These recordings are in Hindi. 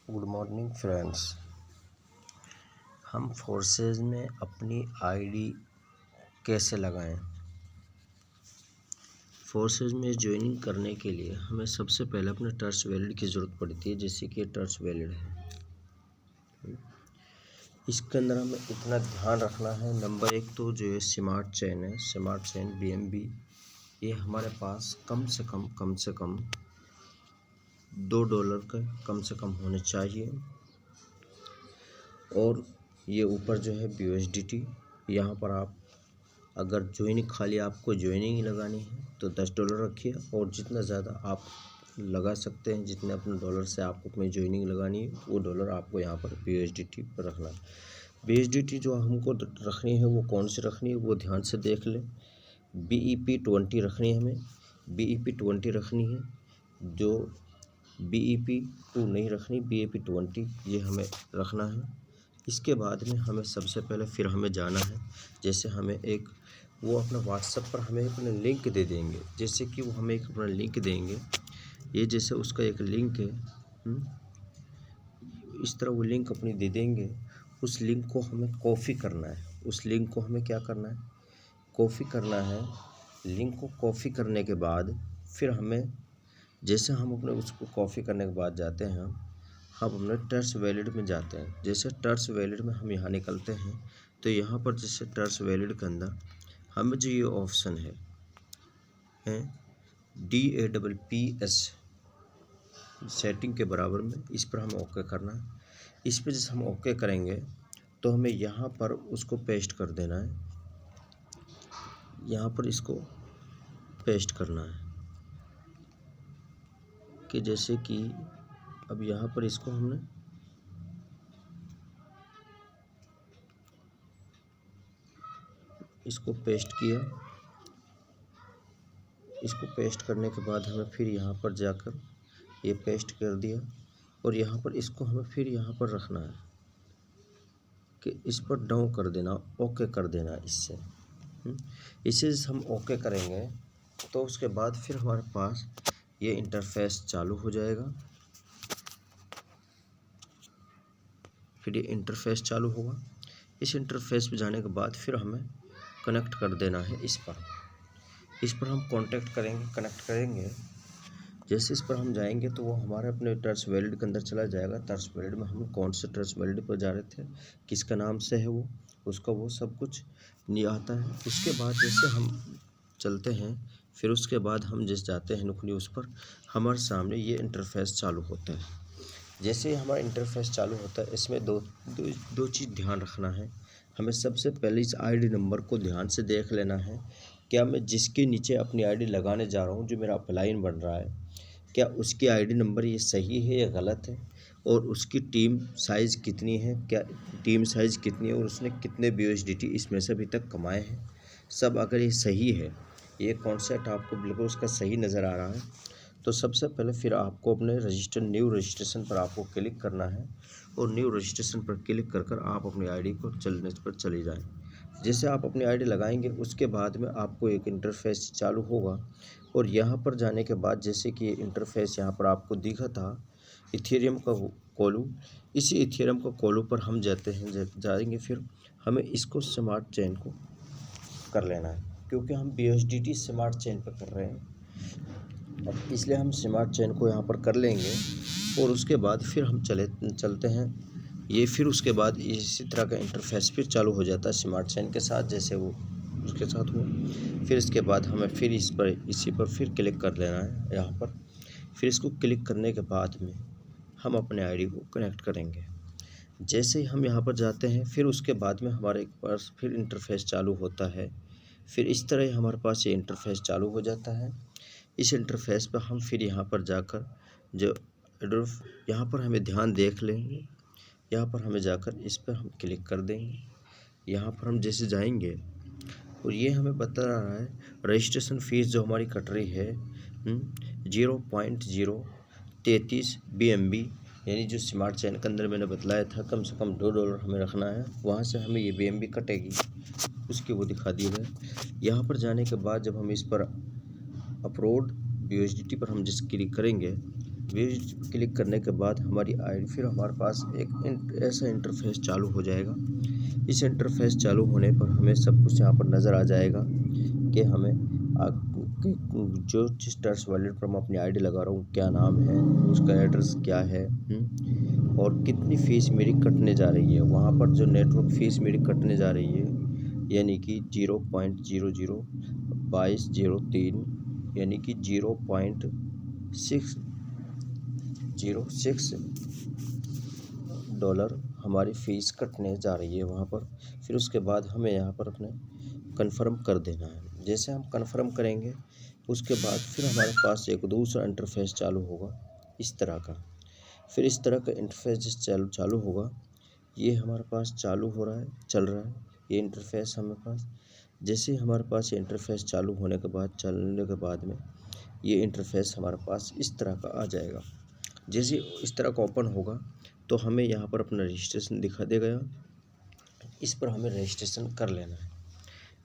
Good morning friends. हम फोर्सेज में अपनी आईडी कैसे लगाएं। फोर्सेज में ज्वाइनिंग करने के लिए हमें सबसे पहले अपने टर्च वैलिड की ज़रूरत पड़ती है, जैसे कि टर्च वैलिड है। इसके अंदर हमें इतना ध्यान रखना है, नंबर एक तो जो है स्मार्ट चेन है, स्मार्ट चेन BMB, ये हमारे पास कम से कम $2 का कम से कम होने चाहिए। और ये ऊपर जो है USDT, यहाँ पर आप अगर ज्वाइनिंग खाली आपको ज्वाइनिंग ही लगानी है तो $10 रखिए, और जितना ज़्यादा आप लगा सकते हैं, जितने अपने डॉलर से आपको अपनी ज्वाइनिंग लगानी है वो डॉलर आपको यहाँ पर USDT पर रखना है। USDT जो हमको रखनी है वो कौन सी रखनी है वो ध्यान से देख लें। BEP20 रखनी है, हमें BEP20 रखनी है, जो BEP2 नहीं रखनी, BEP20 ये हमें रखना है। इसके बाद में हमें सबसे पहले फिर हमें जाना है, जैसे हमें एक वो अपना व्हाट्सएप पर हमें अपना लिंक दे देंगे, जैसे कि वो हमें एक अपना लिंक देंगे, ये जैसे उसका एक लिंक है, इस तरह वो लिंक अपनी दे देंगे। उस लिंक को हमें कॉपी करना है, उस लिंक को हमें क्या करना है, कॉपी करना है। लिंक को कॉपी करने के बाद फिर हमें जैसे हम अपने उसको कॉपी करने के बाद जाते हैं, हम अपने टर्च वैलिड में जाते हैं। जैसे टर्च वैलिड में हम यहाँ निकलते हैं तो यहाँ पर जैसे टर्च वैलिड के अंदर हमें जो ये ऑप्शन है DAPPS सेटिंग के बराबर में, इस पर हमें ओके करना है। इस पर जैसे हम ओके करेंगे तो हमें यहाँ पर उसको पेस्ट कर देना है, यहाँ पर इसको पेस्ट करना है कि जैसे कि अब यहाँ पर इसको हमने इसको पेस्ट किया। इसको पेस्ट करने के बाद हमें फिर यहाँ पर जाकर ये पेस्ट कर दिया, और यहाँ पर इसको हमें फिर यहाँ पर रखना है कि इस पर डाउन कर देना, ओके कर देना। इससे हम ओके करेंगे तो उसके बाद फिर हमारे पास ये इंटरफेस चालू हो जाएगा। फिर ये इंटरफेस चालू होगा। इस इंटरफेस पे जाने के बाद फिर हमें कनेक्ट कर देना है। इस पर हम कनेक्ट करेंगे। जैसे इस पर हम जाएंगे तो वो हमारे अपने टर्च वैलिड के अंदर चला जाएगा। टर्च वैलिड में हम कौन से टर्च वैलिड पर जा रहे थे, किसका नाम से है वो, उसका वो सब कुछ नहीं आता है। उसके बाद जैसे हम चलते हैं, फिर उसके बाद हम जैसे जाते हैं नुकनी, उस पर हमारे सामने ये इंटरफेस चालू होता है। जैसे हमारा इंटरफेस चालू होता है, इसमें दो चीज़ ध्यान रखना है। हमें सबसे पहले इस आईडी नंबर को ध्यान से देख लेना है, क्या मैं जिसके नीचे अपनी आईडी लगाने जा रहा हूँ, जो मेरा अपलाइन बन रहा है, क्या उसकी आईडी नंबर ये सही है या गलत है, और उसकी टीम साइज़ कितनी है, क्या टीम साइज़ कितनी है, और उसने कितने USDT इसमें से अभी तक कमाए हैं। सब अगर ये सही है, ये कॉन्सेप्ट आपको बिल्कुल उसका सही नज़र आ रहा है, तो सबसे पहले फिर आपको अपने न्यू रजिस्ट्रेशन पर आपको क्लिक करना है, और न्यू रजिस्ट्रेशन पर क्लिक कर आप अपनी आईडी को चलने पर चले जाएं। जैसे आप अपनी आईडी लगाएंगे उसके बाद में आपको एक इंटरफेस चालू होगा, और यहाँ पर जाने के बाद जैसे कि इंटरफेस यहाँ पर आपको दिखा था इथेरियम का कोलू, इसी इथेरियम का कोलू पर हम जाएंगे। फिर हमें इसको स्मार्ट चेन को कर लेना है, क्योंकि हम USDT स्मार्ट चेन पर कर रहे हैं, इसलिए हम स्मार्ट चेन को यहाँ पर कर लेंगे। और उसके बाद फिर हम चलते हैं। ये फिर उसके बाद इसी तरह का इंटरफेस फिर चालू हो जाता है स्मार्ट चेन के साथ, जैसे वो उसके साथ हुआ। फिर इसके बाद हमें फिर इसी पर फिर क्लिक कर लेना है यहाँ पर। फिर इसको क्लिक करने के बाद में हम अपने आईडी को कनेक्ट करेंगे। जैसे ही हम यहाँ पर जाते हैं, फिर उसके बाद में हमारे पास फिर इंटरफेस चालू होता है। फिर इस तरह हमारे पास ये इंटरफेस चालू हो जाता है। इस इंटरफेस पर हम फिर यहाँ पर जाकर जो यहाँ पर हमें ध्यान देख लेंगे, यहाँ पर हमें जाकर इस पर हम क्लिक कर देंगे। यहाँ पर हम जैसे जाएंगे और ये हमें बता रहा है रजिस्ट्रेशन फ़ीस जो हमारी कट रही है 0.033 BMB, यानी जो स्मार्ट चेन के अंदर मैंने बतलाया था कम से कम $2 हमें रखना है, वहाँ से हमें ये BMB कटेगी, उसकी वो दिखा दी है। यहाँ पर जाने के बाद जब हम इस पर अपलोड USDT पर हम जिस क्लिक करेंगे विजिट क्लिक करने के बाद हमारी आईडी, फिर हमारे पास एक ऐसा इंटरफेस चालू हो जाएगा। इस इंटरफेस चालू होने पर हमें सब कुछ यहाँ पर नज़र आ जाएगा कि हमें जो जिस ट्रस्ट वॉलेट पर मैं अपनी आईडी लगा रहा हूँ क्या नाम है, उसका एड्रेस क्या है, और कितनी फ़ीस मेरी कटने जा रही है। वहाँ पर जो नेटवर्क फ़ीस मेरी कटने जा रही है यानी कि 0.002203 यानी कि $0.606 हमारी फ़ीस कटने जा रही है वहाँ पर। फिर उसके बाद हमें यहाँ पर अपने कन्फर्म कर देना है। जैसे हम कन्फर्म करेंगे उसके बाद फिर हमारे पास एक दूसरा इंटरफेस चालू होगा इस तरह का। फिर इस तरह का इंटरफेस चालू होगा, ये हमारे पास चालू हो रहा है, चल रहा है ये इंटरफेस हमारे पास। जैसे हमारे पास ये इंटरफेस चालू होने के बाद, चलने के बाद में ये इंटरफेस हमारे पास इस तरह का आ जाएगा। जैसे इस तरह का ओपन होगा तो हमें यहाँ पर अपना रजिस्ट्रेशन दिखा देगा। इस पर हमें रजिस्ट्रेशन कर लेना है।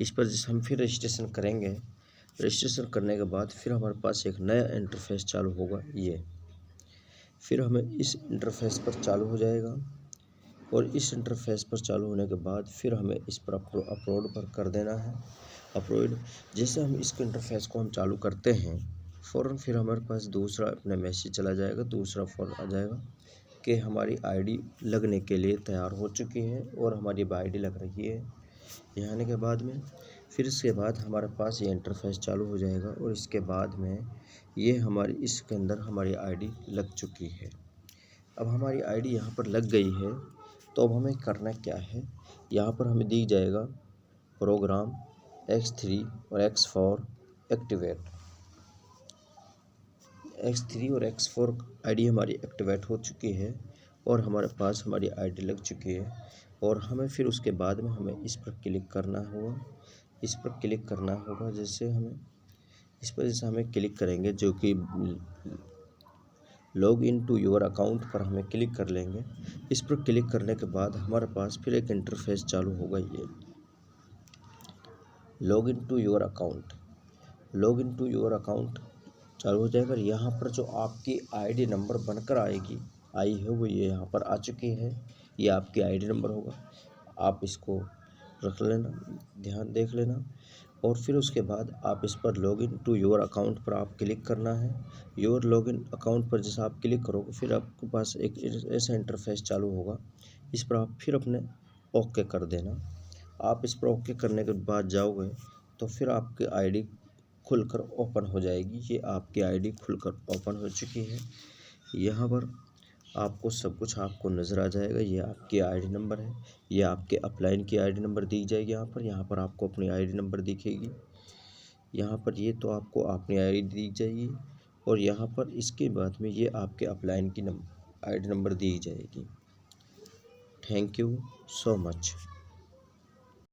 इस पर जैसे हम फिर रजिस्ट्रेशन करेंगे, रजिस्ट्रेशन करने के बाद फिर हमारे पास एक नया इंटरफेस चालू होगा ये। फिर हमें इस इंटरफेस पर चालू हो जाएगा और इस इंटरफेस पर चालू होने के बाद फिर हमें इस पर अपलोड पर कर देना है। अपलोड जैसे हम इसके इंटरफेस को हम चालू करते हैं फ़ौरन फिर हमारे पास दूसरा अपना मैसेज चला जाएगा, दूसरा फ़ौरन आ जाएगा कि हमारी आईडी लगने के लिए तैयार हो चुकी है और हमारी आईडी लग रही है। यहाँ आने के बाद में फिर इसके बाद हमारे पास ये इंटरफेस चालू हो जाएगा और इसके बाद में ये हमारी इसके अंदर हमारी आईडी लग चुकी है। अब हमारी आईडी यहाँ पर लग गई है तो अब हमें करना क्या है, यहाँ पर हमें दी जाएगा प्रोग्राम X3 और X4 एक्टिवेट। X3 और X4 आईडी हमारी एक्टिवेट हो चुकी है और हमारे पास हमारी आईडी लग चुकी है। और हमें फिर उसके बाद में हमें इस पर क्लिक करना होगा, इस पर क्लिक करना होगा। जैसे हमें इस पर जैसे हमें क्लिक करेंगे जो कि log in to your account पर हमें क्लिक कर लेंगे। इस पर क्लिक करने के बाद हमारे पास फिर एक इंटरफेस चालू होगा ये log in to your account. Log in to your account चालू हो जाएगा। यहाँ पर जो आपकी आईडी नंबर बनकर आई है वो ये यहाँ पर आ चुकी है। ये आपकी आईडी नंबर होगा, आप इसको रख लेना, ध्यान देख लेना। और फिर उसके बाद आप इस पर लॉगिन टू योर अकाउंट पर आप क्लिक करना है। योर लॉगिन अकाउंट पर जैसे आप क्लिक करोगे फिर आपके पास एक ऐसा इंटरफेस चालू होगा। इस पर आप फिर अपने ओके कर देना। आप इस पर ओके करने के बाद जाओगे तो फिर आपकी आईडी खुलकर ओपन हो जाएगी। ये आपकी आईडी खुलकर ओपन हो चुकी है। यहाँ पर आपको सब कुछ आपको नज़र आ जाएगा। ये आपकी आईडी नंबर है, ये आपके अपलाइन की आईडी नंबर दी जाएगी। यहाँ पर आपको अपनी आईडी नंबर दिखेगी। यहाँ पर ये तो आपको अपनी आईडी दी जाएगी और यहाँ पर इसके बाद में ये आपके अपलाइन की आईडी नंबर दी जाएगी। Thank you so much.